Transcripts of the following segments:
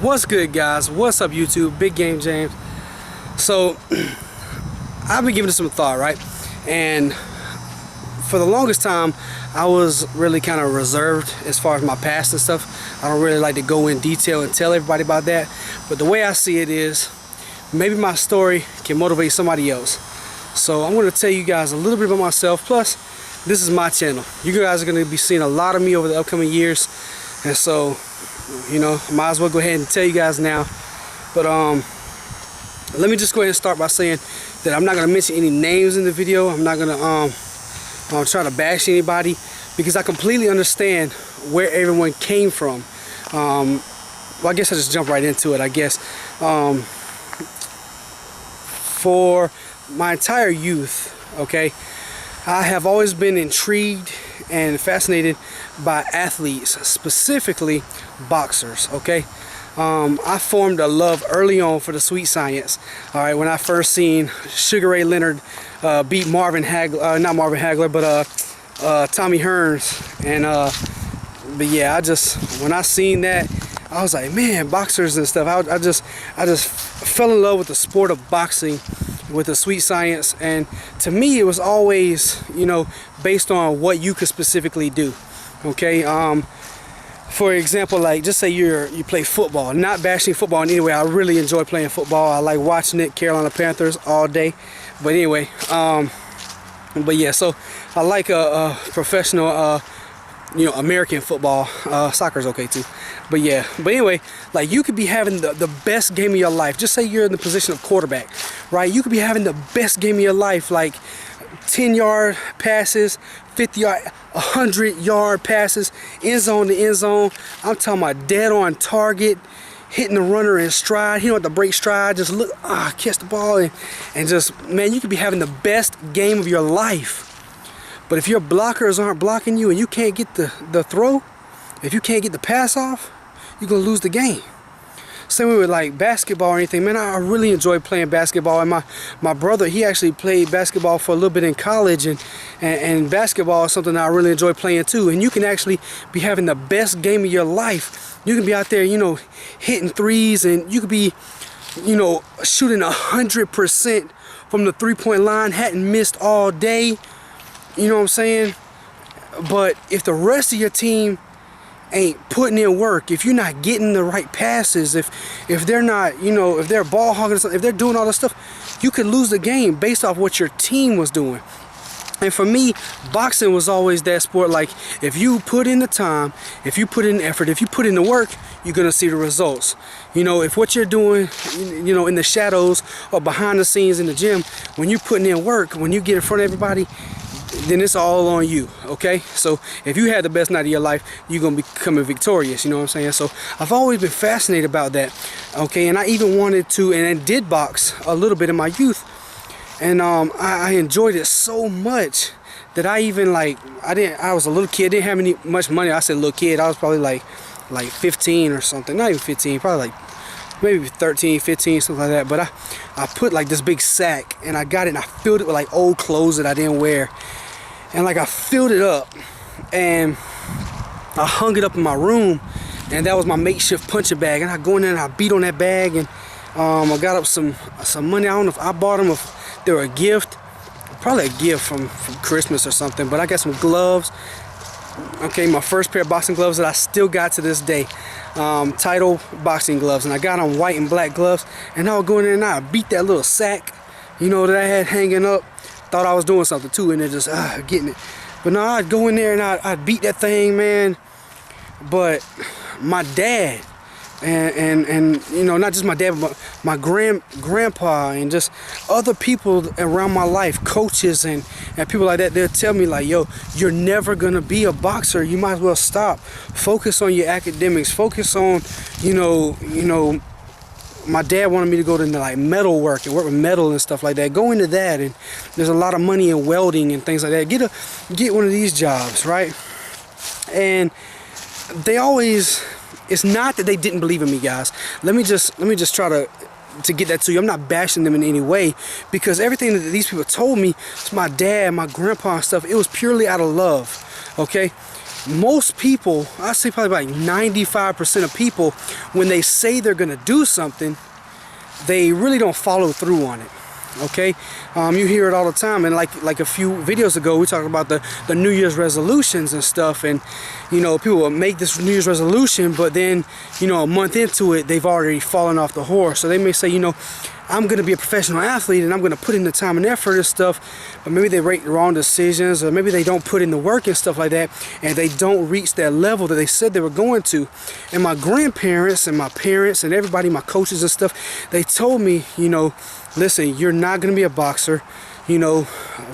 What's good, guys? What's up, YouTube? Big Game James. So I've been giving this some thought, right? And for the longest time I was really kind of reserved as far as my past and stuff. I don't really like to go in detail and tell everybody about that, but the way I see it is maybe my story can motivate somebody else. So I'm going to tell you guys a little bit about myself, plus this is my channel. You guys are going to be seeing a lot of me over the upcoming years, and so, you know, might as well go ahead and tell you guys now. But let me just go ahead and start by saying that I'm not going to mention any names in the video. I'm not going to try to bash anybody, because I completely understand where everyone came from. Well, I guess I just jump right into it, I guess. For my entire youth, okay, I have always been intrigued and fascinated by athletes, specifically boxers, okay. I formed a love early on for the sweet science, all right, when I first seen Sugar Ray Leonard beat Marvin Hagler, not Marvin Hagler, but Tommy Hearns. And but yeah, when I seen that, I was like, man, boxers and stuff. I just fell in love with the sport of boxing, with the sweet science. And to me, it was always, you know, based on what you could specifically do, okay. For example, like, just say you play football. Not bashing football in any way. I really enjoy playing football. I like watching it. Carolina Panthers all day. But anyway, but yeah, so I like a professional, you know, American football. Soccer's okay too. But yeah, but anyway, like, you could be having the best game of your life. Just say you're in the position of quarterback, right? You could be having the best game of your life, like 10-yard passes, 50-yard, 100-yard passes, end zone to end zone. I'm talking about dead on target, hitting the runner in stride. He don't have to break stride, just look, catch the ball, and just, man, you could be having the best game of your life. But if your blockers aren't blocking you and you can't get the throw, if you can't get the pass off, you're gonna lose the game. Same way with like basketball or anything, man. I really enjoy playing basketball, and my brother, he actually played basketball for a little bit in college, and basketball is something that I really enjoy playing too. And you can actually be having the best game of your life. You can be out there, you know, hitting threes, and you could be, you know, shooting 100% from the three-point line, hadn't missed all day. You know what I'm saying? But if the rest of your team ain't putting in work, if you're not getting the right passes, if they're not, you know, if they're ball hogging, if they're doing all this stuff, you could lose the game based off what your team was doing. And for me, boxing was always that sport. Like, if you put in the time, if you put in the effort, if you put in the work, you're gonna see the results. You know, if what you're doing, you know, in the shadows or behind the scenes in the gym, when you're putting in work, when you get in front of everybody, then it's all on you, okay? So if you had the best night of your life, you're gonna be becoming victorious, you know what I'm saying? So I've always been fascinated about that, okay? And I even wanted to, and I did box a little bit in my youth, and I enjoyed it so much that I even, like, I was a little kid, didn't have much money. I said little kid, I was probably like 15 or something, not even 15, probably like maybe 13, 15, something like that. But I put like this big sack, and I got it, and I filled it with like old clothes that I didn't wear. And like, I filled it up, and I hung it up in my room, and that was my makeshift punching bag. And I go in there and I beat on that bag, and I got up some money. I don't know if I bought them, if they were a gift, probably a gift from Christmas or something. But I got some gloves, okay, my first pair of boxing gloves that I still got to this day, Title boxing gloves, and I got on white and black gloves. And I would go in there and I beat that little sack, you know, that I had hanging up. Thought I was doing something too, and they're just getting it. But no, I'd go in there and I'd beat that thing, man. But my dad, and you know, not just my dad, but my grandpa, and just other people around my life, coaches and people like that, they'll tell me like, yo, you're never gonna be a boxer. You might as well stop. Focus on your academics. Focus on, you know. My dad wanted me to go to like metal work and work with metal and stuff like that. Go into that, and there's a lot of money in welding and things like that. Get one of these jobs, right? And they always, it's not that they didn't believe in me, guys. Let me just try to get that to you. I'm not bashing them in any way, because everything that these people told me, it's my dad, my grandpa and stuff, it was purely out of love, okay? most people, I say probably about 95% of people, when they say they're gonna do something, they really don't follow through on it. Okay, you hear it all the time, and like a few videos ago, we talked about the New Year's resolutions and stuff, and you know, people will make this New Year's resolution, but then, you know, a month into it, they've already fallen off the horse. So they may say, you know, I'm gonna be a professional athlete and I'm gonna put in the time and effort and stuff, but maybe they make the wrong decisions, or maybe they don't put in the work and stuff like that, and they don't reach that level that they said they were going to. And my grandparents and my parents and everybody, my coaches and stuff, they told me, you know, listen, you're not gonna be a boxer. You know,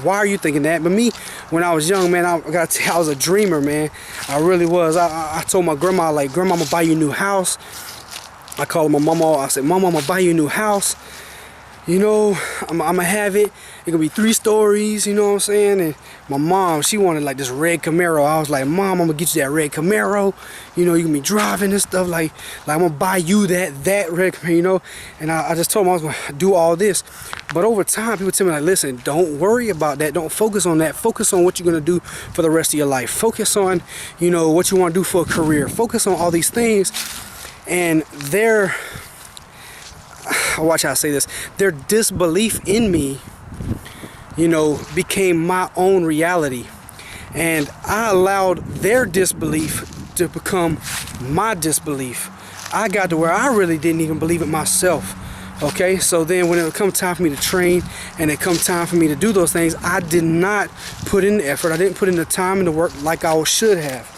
why are you thinking that? But me, when I was young, man, I gotta tell you, I was a dreamer, man. I really was. I told my grandma, like, Grandma, I'm gonna buy you a new house. I called my mama. I said, Mama, I'm gonna buy you a new house. You know, I'm gonna have it. It's gonna be 3 stories, you know what I'm saying? And my mom, she wanted like this red Camaro. I was like, Mom, I'm gonna get you that red Camaro. You know, you can be driving and stuff. Like I'm gonna buy you that red Camaro, you know? And I just told them I was gonna do all this. But over time, people tell me, like, listen, don't worry about that. Don't focus on that. Focus on what you're gonna do for the rest of your life. Focus on, you know, what you wanna do for a career. Focus on all these things. And watch how I say this, their disbelief in me, you know, became my own reality. And I allowed their disbelief to become my disbelief. I got to where I really didn't even believe it myself. Okay, so then when it would come time for me to train and it come time for me to do those things, I did not put in the effort. I didn't put in the time and the work like I should have.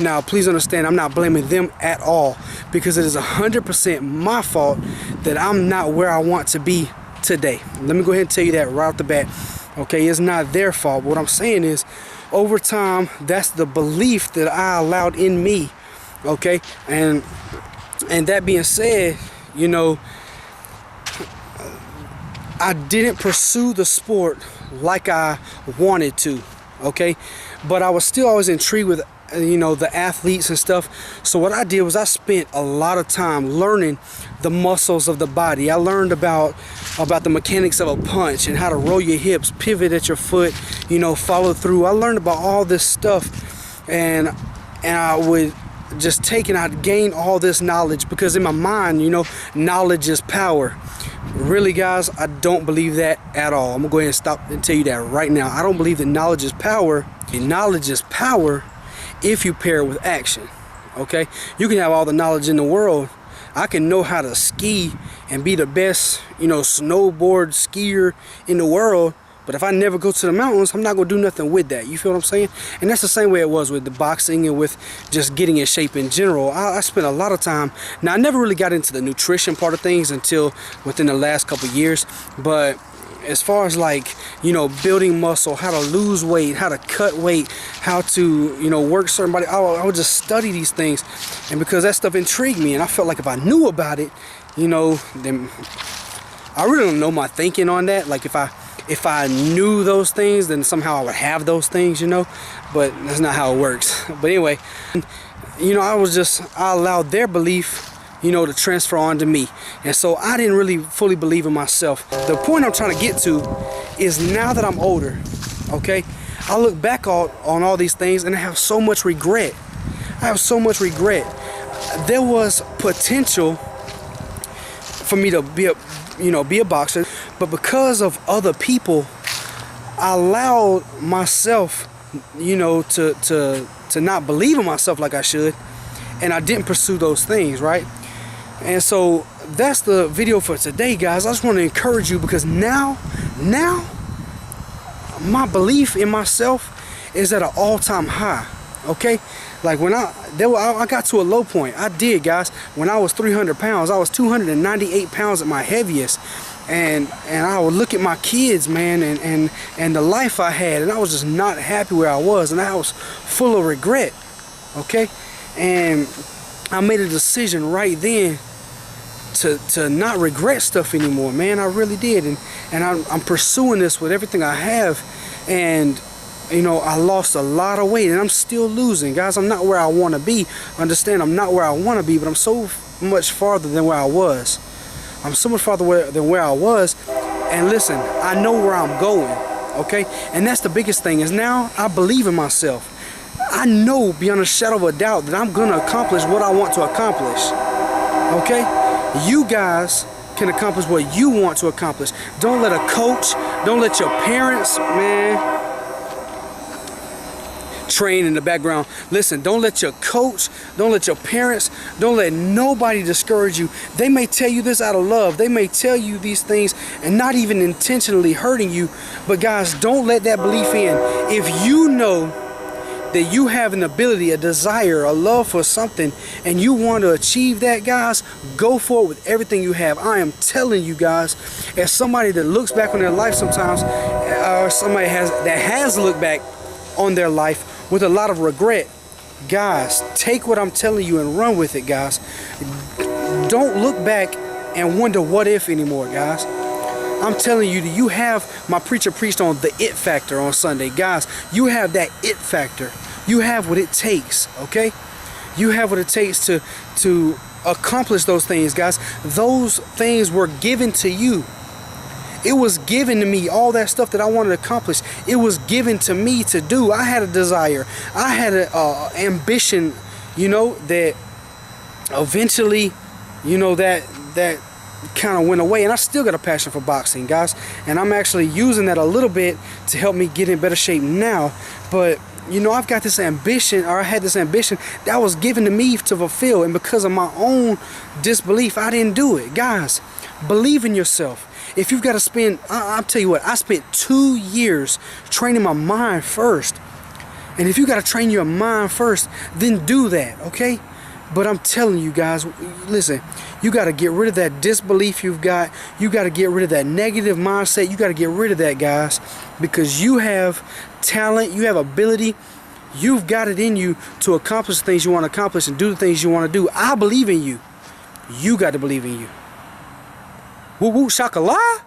Now, please understand, I'm not blaming them at all, because it is 100% my fault that I'm not where I want to be today. Let me go ahead and tell you that right off the bat. Okay, it's not their fault. What I'm saying is, over time, that's the belief that I allowed in me. Okay, and that being said, you know, I didn't pursue the sport like I wanted to. Okay, but I was still always intrigued with, you know, the athletes and stuff. So what I did was I spent a lot of time learning the muscles of the body. I learned about the mechanics of a punch and how to roll your hips, pivot at your foot, you know, follow through. I learned about all this stuff, and I would just take and I'd gain all this knowledge, because in my mind, you know, knowledge is power. Really, guys, I don't believe that at all. I'm gonna go ahead and stop and tell you that right now. I don't believe that knowledge is power. And knowledge is power if you pair it with action. Okay, you can have all the knowledge in the world. I can know how to ski and be the best, you know, snowboard skier in the world, but if I never go to the mountains, I'm not gonna do nothing with that. You feel what I'm saying? And that's the same way it was with the boxing and with just getting in shape in general. I spent a lot of time. Now, I never really got into the nutrition part of things until within the last couple of years, but as far as, like, you know, building muscle, how to lose weight, how to cut weight, how to, you know, work certain body, I would just study these things. And because that stuff intrigued me, and I felt like if I knew about it, you know, then I really don't know my thinking on that. Like, if I knew those things, then somehow I would have those things, you know, but that's not how it works. But anyway, you know, I allowed their belief, you know, to transfer onto me. And so I didn't really fully believe in myself. The point I'm trying to get to is, now that I'm older, okay, I look back on all these things and I have so much regret. I have so much regret. There was potential for me to be a boxer, but because of other people, I allowed myself, you know, to not believe in myself like I should, and I didn't pursue those things, right? And so that's the video for today, guys. I just want to encourage you, because now my belief in myself is at an all-time high. Okay, like when I got to a low point. I did, guys. When I was 300 pounds, I was 298 pounds at my heaviest, and I would look at my kids, man, and the life I had, and I was just not happy where I was, and I was full of regret. Okay, and I made a decision right then to not regret stuff anymore, man. I really did, and I'm pursuing this with everything I have. And you know, I lost a lot of weight, and I'm still losing, guys. I'm not where I want to be. Understand, I'm not where I want to be, but I'm so much farther than where I was. I'm so much farther than where I was. And listen, I know where I'm going, okay? And that's the biggest thing, is now I believe in myself. I know beyond a shadow of a doubt that I'm gonna accomplish what I want to accomplish. Okay? You guys can accomplish what you want to accomplish. Don't let a coach, don't let your parents, man, train in the background. Listen, don't let your coach, don't let your parents, don't let nobody discourage you. They may tell you this out of love. They may tell you these things and not even intentionally hurting you. But guys, don't let that belief in. If you know that you have an ability, a desire, a love for something, and you want to achieve that, guys, go for it with everything you have. I am telling you guys, as somebody that looks back on their life sometimes, or somebody that has looked back on their life with a lot of regret, guys, take what I'm telling you and run with it, guys. Don't look back and wonder what if anymore, guys. I'm telling you, you have, my preacher preached on the it factor on Sunday. Guys, you have that it factor. You have what it takes, okay? You have what it takes to accomplish those things, guys. Those things were given to you. It was given to me, all that stuff that I wanted to accomplish. It was given to me to do. I had a desire. I had an ambition, you know, that eventually, you know, that kind of went away. And I still got a passion for boxing, guys. And I'm actually using that a little bit to help me get in better shape now. But, you know, I've got this ambition, or I had this ambition that was given to me to fulfill. And because of my own disbelief, I didn't do it. Guys, believe in yourself. If you've got to spend, I'll tell you what, I spent 2 years training my mind first. And if you got to train your mind first, then do that, okay? But I'm telling you guys, listen, you got to get rid of that disbelief you've got. You got to get rid of that negative mindset. You got to get rid of that, guys, because you have talent, you have ability. You've got it in you to accomplish the things you want to accomplish and do the things you want to do. I believe in you. You got to believe in you. Woo woo shakallah.